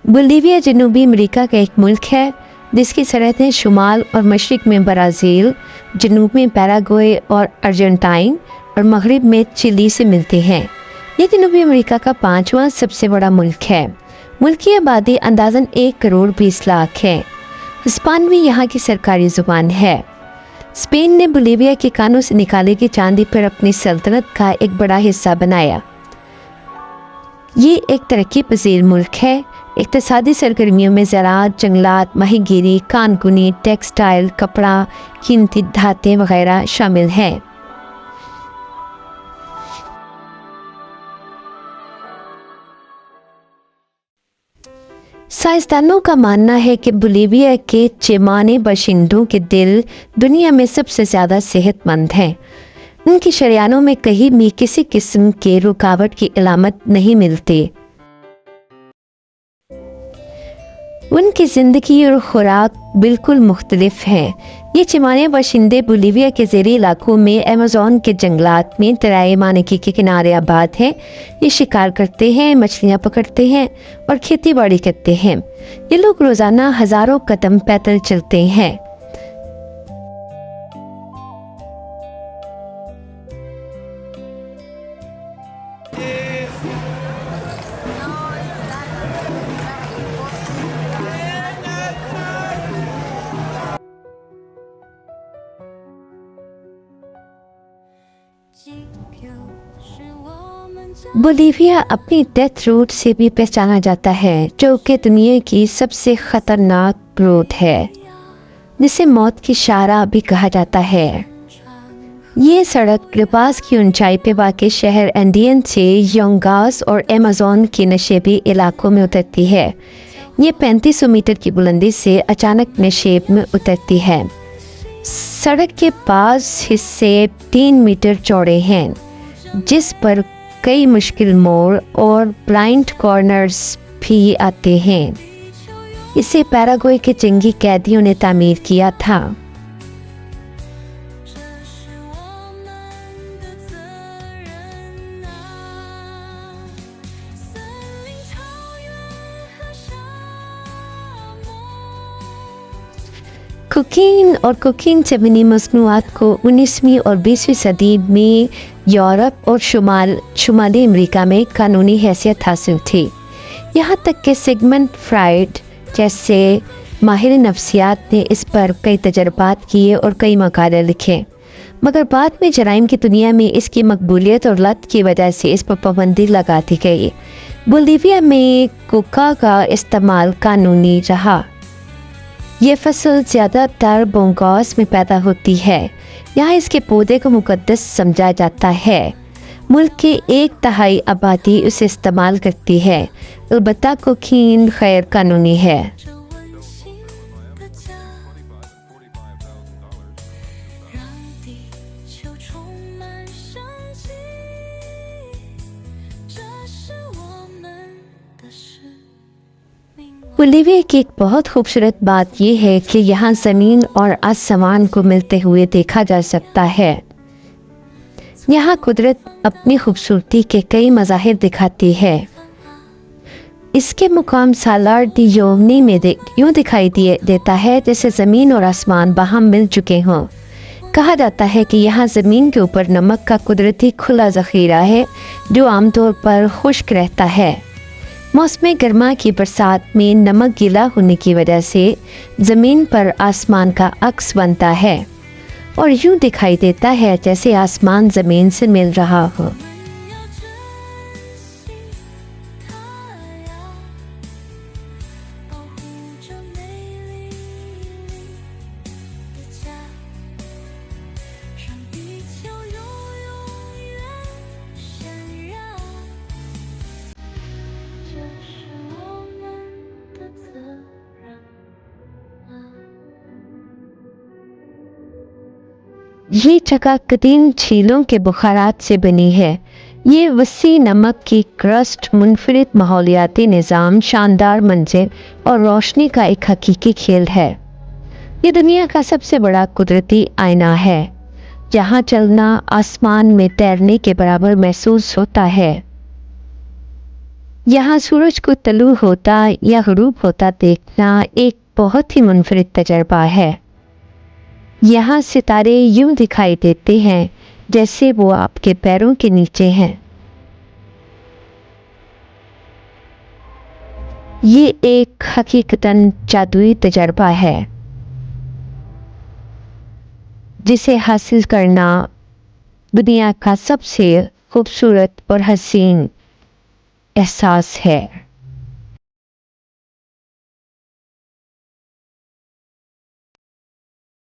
Bolivia जनूबी America का एक मुल्क है जिसकी सरहदें शुमाल और मशरक़ में ब्राज़ील, जनूब में पैराग्वे और अर्जेंटाइन और मगरिब में चिली से मिलते हैं। ये जनूबी अमेरिका का 5वां सबसे बड़ा मुल्क है। मुल्क की आबादी अंदाज़न 1 करोड़ 20 लाख है। हिस्पानवी यहाँ की सरकारी ज़ुबान है। स्पेन ने बोलीविया के कानों से निकाले की चांदी पर अपनी सल्तनत का एक बड़ा हिस्सा बनाया। ये एक तरक्की पजीर मुल्क है। इक़्तिसादी सरगर्मियों में ज़राअत, जंगलात, माहीगीरी, कानकुनी, टेक्सटाइल, कपड़ा, कीमती धातें वगैरह शामिल हैं। साइंसदानों का मानना है कि बोलीविया के चिमाने बाशिंदों के दिल दुनिया में सबसे ज़्यादा सेहतमंद हैं। उनकी शरियानों में कहीं भी किसी किस्म के रुकावट की अलामत नहीं मिलती। उनकी ज़िंदगी और खुराक बिल्कुल मुख्तलिफ है। ये चिमाने बाशिंदे बोलीविया के ज़ेरी इलाकों में अमेज़न के जंगलात में दरियाए मानिकी के किनारे आबाद हैं। ये शिकार करते हैं, मछलियाँ पकड़ते हैं और खेती बाड़ी करते हैं। ये लोग रोज़ाना हज़ारों कदम पैदल चलते हैं। बोलीविया अपनी डेथ रूट से भी पहचाना जाता है, जो कि दुनिया की सबसे ख़तरनाक रोड है, जिसे मौत की शारा भी कहा जाता है। ये सड़क लिपास की ऊंचाई पे वाक़ई शहर एंडियन से योंगास और अमेज़न के नशेबी इलाकों में उतरती है। ये 3500 मीटर की बुलंदी से अचानक नशेब में उतरती है। सड़क के पास हिस्से 3 मीटर चौड़े हैं, जिस पर कई मुश्किल मोड़ और ब्लाइंड कॉर्नर्स भी आते हैं। इसे पैराग्वे के जंगी कैदियों ने तामीर किया था। कोकीन और कोकीन से बनी मसनूआत को 19वीं और 20वीं सदी में यूरोप और शुमाली अमेरिका में कानूनी हैसियत हासिल थी। यहाँ तक कि सिगमंड फ्राइड जैसे माहिर नफ्सियात ने इस पर कई तजर्बात किए और कई मकाले लिखे, मगर बाद में जराइम की दुनिया में इसकी मकबूलियत और लत की वजह से इस पर पाबंदी लगा दी गई। बोलीविया में कोका का इस्तेमाल कानूनी रहा। ये फसल ज़्यादातर बोंगोस में पैदा होती है। यहाँ इसके पौधे को मुकद्दस समझा जाता है। मुल्क की 1/3 आबादी उसे इस्तेमाल करती है। अलबत्ता कोकीन गैर कानूनी है। बोलीविया की एक बहुत खूबसूरत बात यह है कि यहाँ ज़मीन और आसमान को मिलते हुए देखा जा सकता है। यहाँ कुदरत अपनी खूबसूरती के कई मज़ाहिर दिखाती है। इसके मुकाम सालार दी योमनी में यूँ दिखाई देता है जैसे ज़मीन और आसमान बाहम मिल चुके हों। कहा जाता है कि यहाँ ज़मीन के ऊपर नमक का कुदरती खुला ज़ख़ीरा है, जो आमतौर पर खुश्क रहता है। मौसम गर्मा की बरसात में नमक गीला होने की वजह से ज़मीन पर आसमान का अक्स बनता है और यूँ दिखाई देता है जैसे आसमान ज़मीन से मिल रहा हो। ये जगह कदीम झीलों के बुखारात से बनी है। ये वसी नमक की क्रस्ट, मुनफरिद माहौलियाती निज़ाम, शानदार मंजर और रोशनी का एक हकीकी खेल है। ये दुनिया का सबसे बड़ा कुदरती आईना है, जहाँ चलना आसमान में तैरने के बराबर महसूस होता है। यहाँ सूरज को तलू होता या ग़ुरूब होता देखना एक बहुत ही मुनफरिद तजर्बा है। यहाँ सितारे यूं दिखाई देते हैं जैसे वो आपके पैरों के नीचे हैं। ये एक हकीकतन जादुई तजर्बा है जिसे हासिल करना दुनिया का सबसे खूबसूरत और हसीन एहसास है।